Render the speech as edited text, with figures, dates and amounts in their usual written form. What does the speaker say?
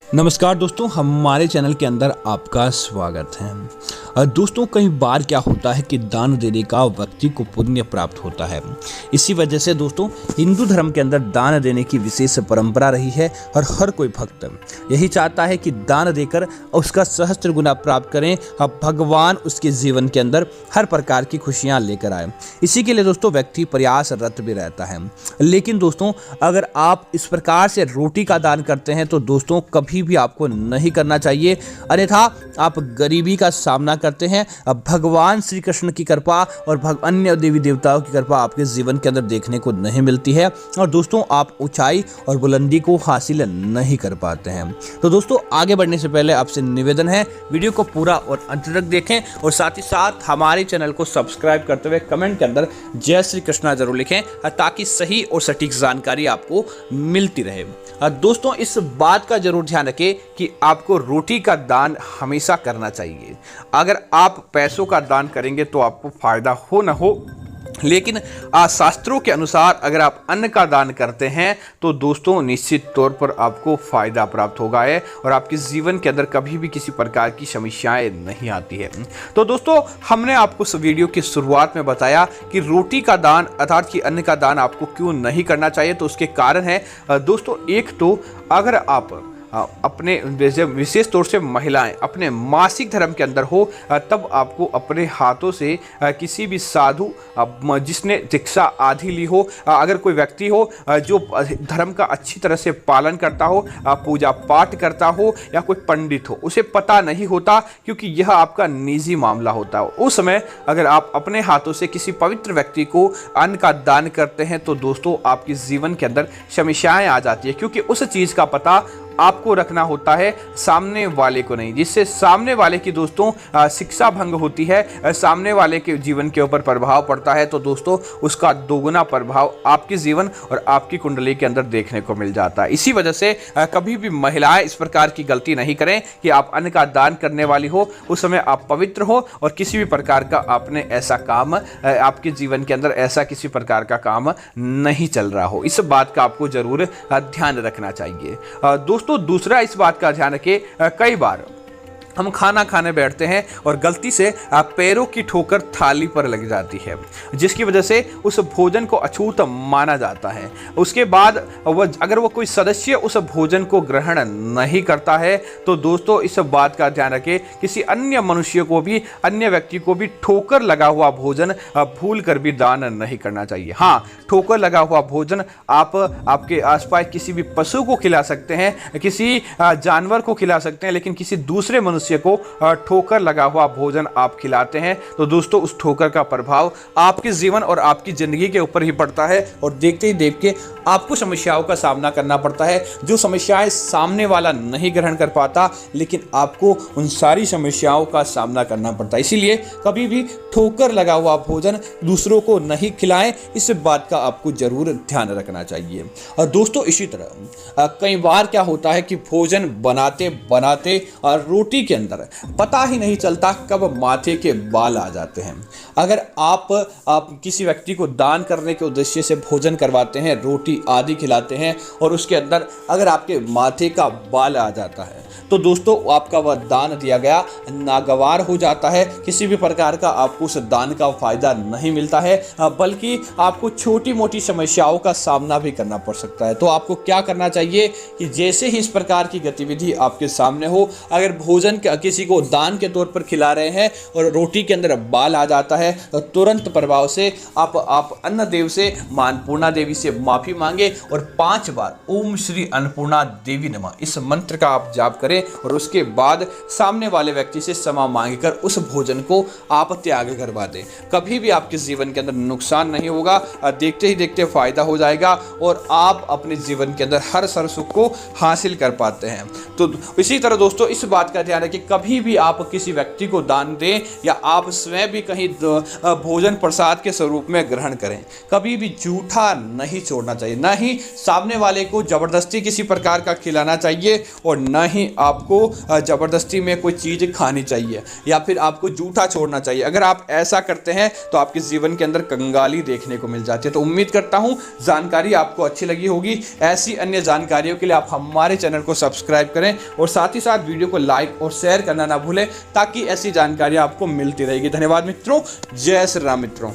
नमस्कार दोस्तों, हमारे चैनल के अंदर आपका स्वागत है। दोस्तों, कई बार क्या होता है कि दान देने का व्यक्ति को पुण्य प्राप्त होता है। इसी वजह से दोस्तों हिंदू धर्म के अंदर दान देने की विशेष परंपरा रही है और हर कोई भक्त यही चाहता है कि दान देकर उसका सहस्त्र गुना प्राप्त करें। अब भगवान उसके जीवन के अंदर हर प्रकार की खुशियां लेकर आए। इसी के लिए दोस्तों व्यक्ति प्रयासरत भी रहता है। लेकिन दोस्तों अगर आप इस प्रकार से रोटी का दान करते हैं तो दोस्तों कभी भी आपको नहीं करना चाहिए, अन्यथा आप गरीबी का सामना करते हैं। अब भगवान श्री कृष्ण की कृपा और अन्य देवी देवताओं की कृपा आपके जीवन के अंदर देखने को नहीं मिलती है और दोस्तों आप ऊंचाई और बुलंदी को हासिल नहीं कर पाते हैं। तो दोस्तों आगे बढ़ने से पहले आपसे निवेदन है, वीडियो को पूरा और अंत तक देखें और साथ ही साथ हमारे चैनल को सब्सक्राइब करते हुए कमेंट के अंदर जय श्री कृष्णा जरूर लिखें ताकि सही और सटीक जानकारी आपको मिलती रहे। दोस्तों इस बात का जरूर ध्यान रखें कि आपको रोटी का दान हमेशा करना चाहिए। अगर आप पैसों का दान करेंगे तो आपको फायदा हो ना हो, लेकिन शास्त्रों के अनुसार अगर आप अन्न का दान करते हैं तो दोस्तों निश्चित तौर पर आपको फायदा प्राप्त होगा है और आपके जीवन के अंदर कभी भी किसी प्रकार की समस्याएं नहीं आती है। तो दोस्तों हमने आपको इस वीडियो की शुरुआत में बताया कि रोटी का दान अर्थात कि अन्न का दान आपको क्यों नहीं करना चाहिए। तो उसके कारण है दोस्तों, एक तो अगर आप अपने विशेष तौर से महिलाएं अपने मासिक धर्म के अंदर हो तब आपको अपने हाथों से किसी भी साधु जिसने दीक्षा आदि ली हो, अगर कोई व्यक्ति हो जो धर्म का अच्छी तरह से पालन करता हो, पूजा पाठ करता हो या कोई पंडित हो, उसे पता नहीं होता क्योंकि यह आपका निजी मामला होता है। उस समय अगर आप अपने हाथों से किसी पवित्र व्यक्ति को अन्न का दान करते हैं तो दोस्तों आपके जीवन के अंदर समस्याएं आ जाती है, क्योंकि उस चीज़ का पता आपको रखना होता है, सामने वाले को नहीं, जिससे सामने वाले की दोस्तों शिक्षा भंग होती है, सामने वाले के जीवन के ऊपर प्रभाव पड़ता है। तो दोस्तों उसका दोगुना प्रभाव आपके जीवन और आपकी कुंडली के अंदर देखने को मिल जाता है। इसी वजह से कभी भी महिलाएं इस प्रकार की गलती नहीं करें कि आप अन्न का दान करने वाली हो, उस समय आप पवित्र हो और किसी भी प्रकार का आपने ऐसा काम आपके जीवन के अंदर ऐसा किसी प्रकार का काम नहीं चल रहा हो। इस बात का आपको जरूर ध्यान रखना चाहिए। दोस्तों दूसरा इस बात का ध्यान रखें, कई बार हम खाना खाने बैठते हैं और गलती से पैरों की ठोकर थाली पर लग जाती है, जिसकी वजह से उस भोजन को अछूत माना जाता है। उसके बाद अगर वो कोई सदस्य उस भोजन को ग्रहण नहीं करता है तो दोस्तों इस बात का ध्यान रखें, किसी अन्य मनुष्य को भी, अन्य व्यक्ति को भी ठोकर लगा हुआ भोजन भूल कर भी दान नहीं करना चाहिए। हाँ, ठोकर लगा हुआ भोजन आप आपके आसपास किसी भी पशु को खिला सकते हैं, किसी जानवर को खिला सकते हैं, लेकिन किसी दूसरे मनुष्य को ठोकर लगा हुआ भोजन आप खिलाते हैं तो दोस्तों उस ठोकर का प्रभाव आपके जीवन और आपकी जिंदगी के ऊपर ही पड़ता है और देखते ही देखते आपको समस्याओं का सामना करना पड़ता है, जो समस्याएं सामने वाला नहीं ग्रहण कर पाता, लेकिन आपको उन सारी समस्याओं का सामना करना पड़ता है। इसीलिए कभी भी ठोकर लगा हुआ भोजन दूसरों को नहीं खिलाएं, इस बात का आपको जरूर ध्यान रखना चाहिए। और दोस्तों इसी तरह कई बार क्या होता है कि भोजन बनाते बनाते और रोटी के अंदर पता ही नहीं चलता कब माथे के बाल आ जाते हैं। अगर आप किसी व्यक्ति को दान करने के उद्देश्य से भोजन करवाते हैं, रोटी आदि खिलाते हैं और उसके अंदर अगर आपके माथे का बाल आ जाता है तो दोस्तों आपका वह दान दिया गया नागवार हो जाता है। किसी भी प्रकार का आपको उस दान का फायदा नहीं मिलता है, बल्कि आपको छोटी मोटी समस्याओं का सामना भी करना पड़ सकता है। तो आपको क्या करना चाहिए कि जैसे ही इस प्रकार की गतिविधि आपके सामने हो, अगर भोजन किसी को दान के तौर पर खिला रहे हैं और रोटी के अंदर बाल आ जाता है तो तुरंत प्रभाव से आप अन्न देव से, अन्नपूर्णा देवी से माफी मांगे और 5 बार ओम श्री अन्नपूर्णा देवी नमः इस मंत्र का आप जाप करें और उसके बाद सामने वाले व्यक्ति से क्षमा मांगकर उस भोजन को आप त्याग करवा दें। कभी भी आपके जीवन के अंदर नुकसान नहीं होगा, देखते ही देखते फायदा हो जाएगा और आप अपने जीवन के अंदर हर सुख को हासिल कर पाते हैं। तो इसी तरह दोस्तों इस बात का ध्यान रखिए कि कभी भी आप किसी व्यक्ति को दान दें या आप स्वयं भी कहीं भोजन प्रसाद के स्वरूप में ग्रहण करें, कभी भी जूठा नहीं छोड़ना चाहिए, ना ही सामने वाले को ज़बरदस्ती किसी प्रकार का खिलाना चाहिए और ना ही आपको ज़बरदस्ती में कोई चीज़ खानी चाहिए या फिर आपको जूठा छोड़ना चाहिए। अगर आप ऐसा करते हैं तो आपके जीवन के अंदर कंगाली देखने को मिल जाती है। तो उम्मीद करता हूँ जानकारी आपको अच्छी लगी होगी। ऐसी अन्य जानकारियों के लिए आप हमारे चैनल को सब्सक्राइब करें और साथ ही साथ वीडियो को लाइक और शेयर करना ना भूलें, ताकि ऐसी जानकारी आपको मिलती रहेगी। धन्यवाद मित्रों। जय श्री राम मित्रों।